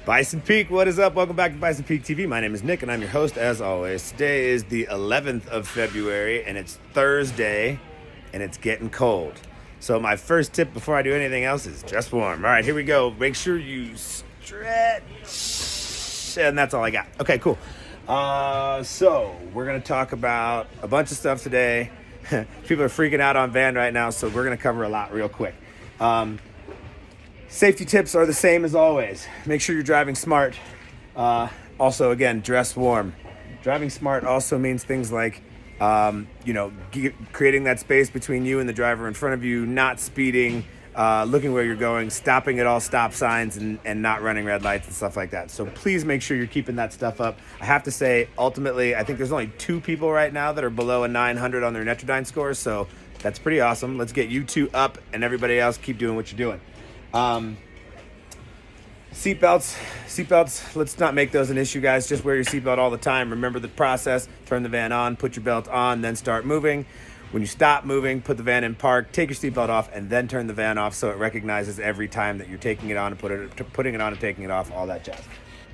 Bison Peak, what is up? Welcome back to Bison Peak TV. My name is Nick and I'm your host as always. Today is the 11th of February and it's Thursday and it's getting cold. So my first tip before I do anything else is dress warm. All right, here we go. Make sure you stretch. And that's all I got. Okay, cool. So we're going to talk about a bunch of stuff today. People are freaking out on van right now, so we're going to cover a lot real quick. Safety tips are the same as always. Make sure you're driving smart. Also, again, dress warm. Driving smart also means things like, creating that space between you and the driver in front of you, not speeding, looking where you're going, stopping at all stop signs, and not running red lights and stuff like that. So please make sure you're keeping that stuff up. I have to say, ultimately, I think there's only 2 people right now that are below a 900 on their Netrodyne score, so that's pretty awesome. Let's get you 2 up, and everybody else keep doing what you're doing. Seatbelts, let's not make those an issue, guys. Just wear your seatbelt all the time. Remember the process. Turn the van on, put your belt on, then start moving. When you stop moving, put the van in park, take your seatbelt off, and then turn the van off so it recognizes every time that you're taking it on and putting it on and taking it off, all that jazz.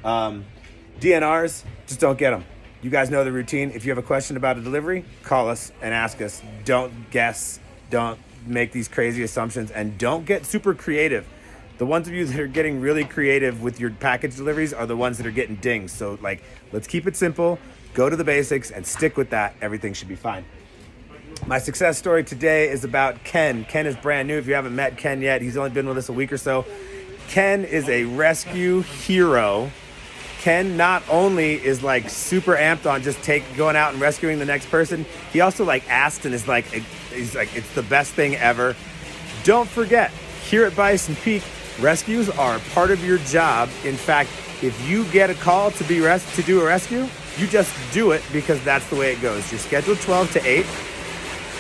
DNRs, just don't get them. You guys know the routine. If you have a question about a delivery, call us and ask us. Don't guess. Don't make these crazy assumptions, and don't get super creative. The ones of you that are getting really creative with your package deliveries are the ones that are getting dinged. So let's keep it simple, go to the basics and stick with that. Everything should be fine. My success story today is about Ken. Ken is brand new. If you haven't met Ken yet, he's only been with us a week or so. Ken is a rescue hero. Ken not only is super amped on just going out and rescuing the next person, he also asked and he's like, it's the best thing ever. Don't forget, here at Bison Peak, rescues are part of your job. In fact, if you get a call to do a rescue, you just do it because that's the way it goes. You're scheduled 12 to 8,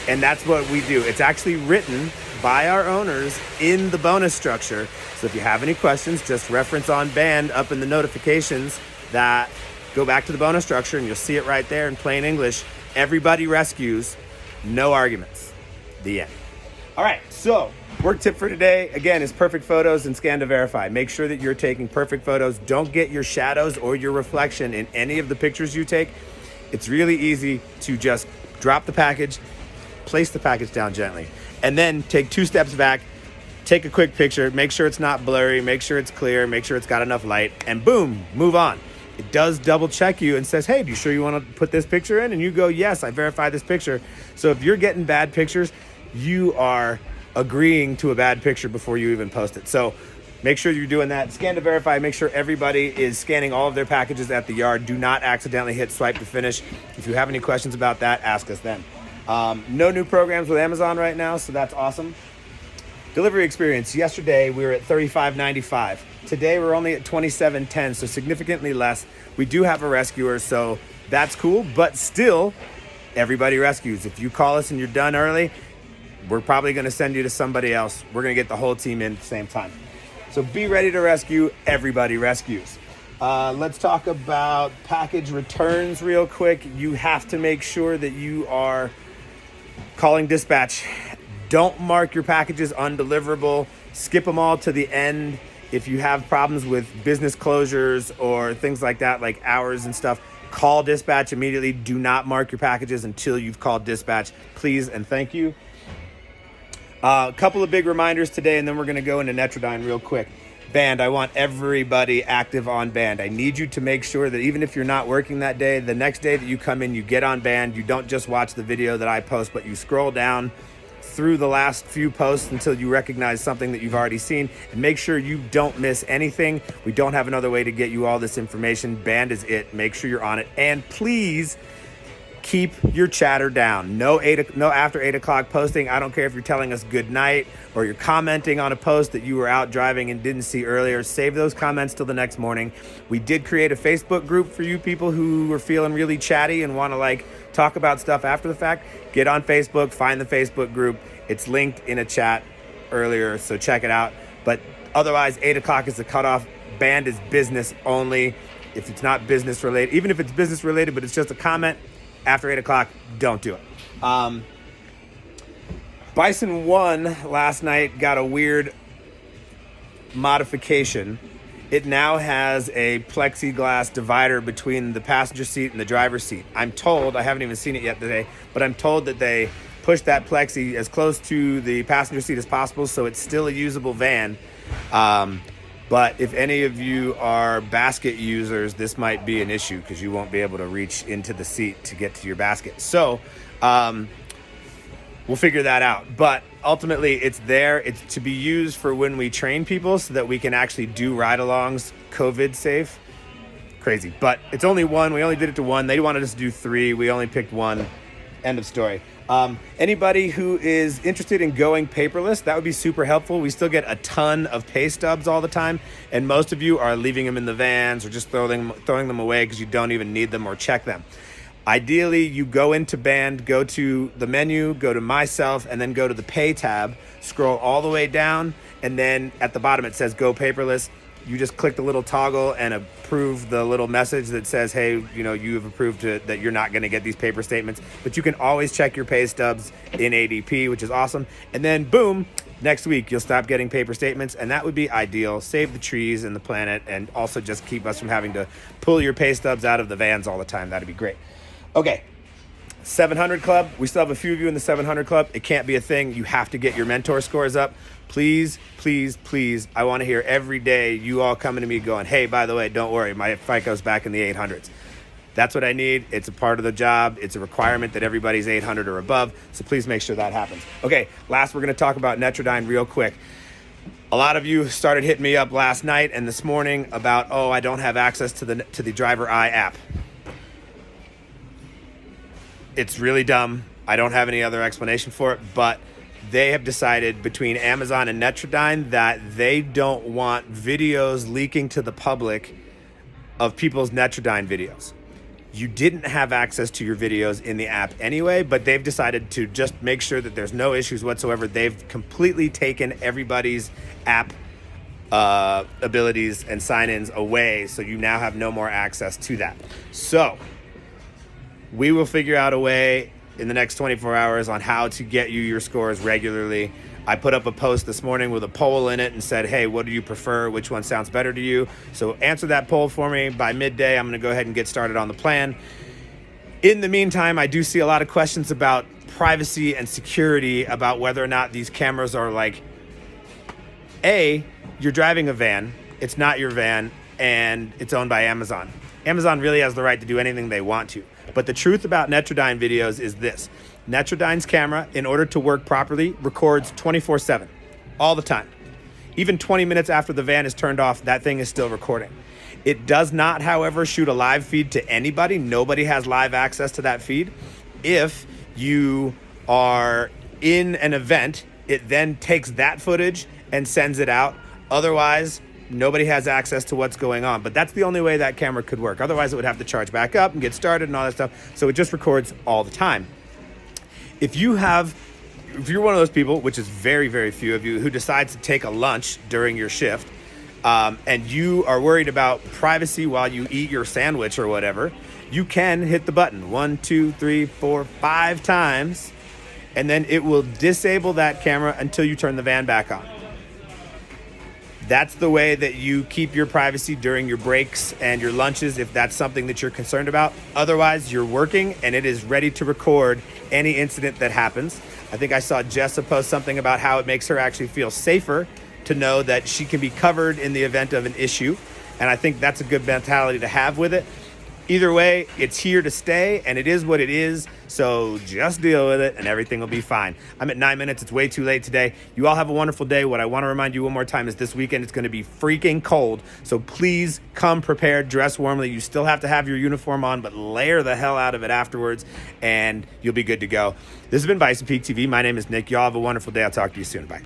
and that's what we do. It's actually written by our owners in the bonus structure. So if you have any questions, just reference on band up in the notifications that go back to the bonus structure and you'll see it right there in plain English. Everybody rescues, no arguments. The end. All right, so work tip for today, again, is perfect photos and scan to verify. Make sure that you're taking perfect photos. Don't get your shadows or your reflection in any of the pictures you take. It's really easy to just drop the package, place the package down gently, and then take 2 steps back, take a quick picture, make sure it's not blurry, make sure it's clear, make sure it's got enough light, and boom, move on. It does double check you and says, hey, do you sure you want to put this picture in? And you go, yes, I verified this picture. So if you're getting bad pictures, you are agreeing to a bad picture before you even post it. So make sure you're doing that. Scan to verify. Make sure everybody is scanning all of their packages at the yard. Do not accidentally hit swipe to finish. If you have any questions about that, ask us then. No new programs with Amazon right now, so that's awesome. Delivery experience. Yesterday, we were at $35.95. Today, we're only at $27.10, so significantly less. We do have a rescuer, so that's cool, but still, everybody rescues. If you call us and you're done early, we're probably going to send you to somebody else. We're going to get the whole team in at the same time. So be ready to rescue. Everybody rescues. Let's talk about package returns real quick. You have to make sure that you are calling dispatch. Don't mark your packages undeliverable. Skip them all to the end. If you have problems with business closures or things like that, like hours and stuff, call dispatch immediately. Do not mark your packages until you've called dispatch. Please and thank you. A couple of big reminders today, and then we're going to go into Netrodyne real quick. Band, I want everybody active on band. I need you to make sure that even if you're not working that day, the next day that you come in, you get on band. You don't just watch the video that I post, but you scroll down through the last few posts until you recognize something that you've already seen, and make sure you don't miss anything. We don't have another way to get you all this information. Band is it. Make sure you're on it, and please keep your chatter down. No after 8 o'clock posting. I don't care if you're telling us good night or you're commenting on a post that you were out driving and didn't see earlier. Save those comments till the next morning. We did create a Facebook group for you people who were feeling really chatty and want to talk about stuff after the fact. Get on Facebook, find the Facebook group. It's linked in a chat earlier, so check it out. But otherwise, 8 o'clock is the cutoff. Band is business only. If it's not business related, even if it's business related, but it's just a comment, after 8 o'clock, don't do it. Bison 1 last night got a weird modification. it now has a plexiglass divider between the passenger seat and the driver's seat. I'm told, I haven't even seen it yet today, but I'm told that they push that plexi as close to the passenger seat as possible, so it's still a usable van. But if any of you are basket users, this might be an issue because you won't be able to reach into the seat to get to your basket. So we'll figure that out. But ultimately, it's there. It's to be used for when we train people so that we can actually do ride-alongs COVID safe. Crazy. But it's only one. We only did it to one. They wanted us to do 3. We only picked 1. End of story. Anybody who is interested in going paperless, that would be super helpful. We still get a ton of pay stubs all the time, and most of you are leaving them in the vans or just throwing them away because you don't even need them or check them. Ideally, you go into Band, go to the menu, go to Myself, and then go to the Pay tab, scroll all the way down, and then at the bottom it says Go Paperless. You just click the little toggle and approve the little message that says, hey, you have approved that you're not going to get these paper statements. But you can always check your pay stubs in ADP, which is awesome. And then, boom, next week you'll stop getting paper statements, and that would be ideal. Save the trees and the planet, and also just keep us from having to pull your pay stubs out of the vans all the time. That'd be great. Okay, 700 Club. We still have a few of you in the 700 Club. It can't be a thing. You have to get your mentor scores up. Please, please, please. I want to hear every day you all coming to me going, hey, by the way, don't worry, my FICO's back in the 800s. That's what I need. It's a part of the job. It's a requirement that everybody's 800 or above. So please make sure that happens. Okay, last we're going to talk about Netrodyne real quick. A lot of you started hitting me up last night and this morning about, I don't have access to the Driver Eye app. It's really dumb. I don't have any other explanation for it, but they have decided between Amazon and Netrodyne that they don't want videos leaking to the public of people's Netrodyne videos. You didn't have access to your videos in the app anyway, but they've decided to just make sure that there's no issues whatsoever. They've completely taken everybody's app abilities and sign-ins away, so you now have no more access to that. So we will figure out a way in the next 24 hours on how to get you your scores regularly. I put up a post this morning with a poll in it and said, hey, what do you prefer? Which one sounds better to you? So answer that poll for me. By midday, I'm going to go ahead and get started on the plan. In the meantime, I do see a lot of questions about privacy and security, about whether or not these cameras are like, A, you're driving a van, it's not your van, and it's owned by Amazon. Amazon really has the right to do anything they want to. But the truth about Netrodyne videos is this. Netrodyne's camera, in order to work properly, records 24/7, all the time. Even 20 minutes after the van is turned off, that thing is still recording. It does not, however, shoot a live feed to anybody. Nobody has live access to that feed. If you are in an event, it then takes that footage and sends it out. Otherwise, nobody has access to what's going on. But that's the only way that camera could work. Otherwise, it would have to charge back up and get started and all that stuff. So it just records all the time. If you're one of those people, which is very, very few of you, who decides to take a lunch during your shift, and you are worried about privacy while you eat your sandwich or whatever, you can hit the button 1, 2, 3, 4, 5 times, and then it will disable that camera until you turn the van back on. That's the way that you keep your privacy during your breaks and your lunches, if that's something that you're concerned about. Otherwise, you're working and it is ready to record any incident that happens. I think I saw Jessa post something about how it makes her actually feel safer to know that she can be covered in the event of an issue. And I think that's a good mentality to have with it. Either way, it's here to stay, and it is what it is, so just deal with it, and everything will be fine. I'm at 9 minutes. It's way too late today. You all have a wonderful day. What I want to remind you one more time is this weekend it's going to be freaking cold, so please come prepared, dress warmly. You still have to have your uniform on, but layer the hell out of it afterwards, and you'll be good to go. This has been Bison Peak TV. My name is Nick. Y'all have a wonderful day. I'll talk to you soon. Bye.